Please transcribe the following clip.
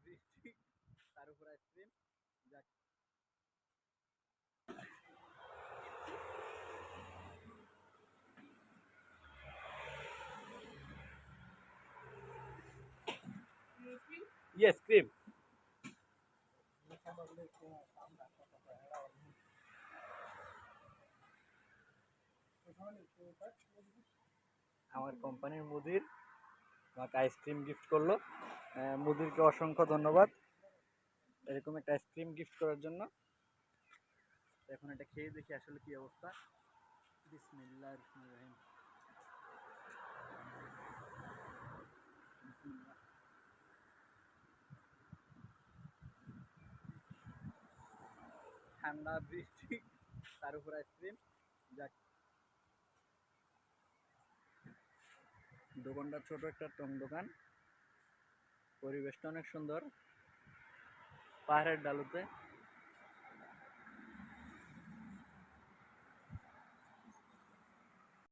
বৃষ্টি, তার উপর আইসক্রিম। যাক, ইয়েস ক্রিম। আমার কোম্পানির মুদির আমাকে আইসক্রিম গিফট করলো। মুদিরকে অসংখ্য ধন্যবাদ এরকম একটা আইসক্রিম গিফট করার জন্য। এখন এটা খেয়ে দেখি আসলে কি অবস্থা। বিসমিল্লাহির রহমানির রহিম। বিসমিল্লাহ। ঠান্ডা বৃষ্টি, তার উপর আইসক্রিম। যাক, দোকানটা ছোট একটা টং দোকান, পরিবেশটা অনেক সুন্দর, পাহাড়ের ডালুতে।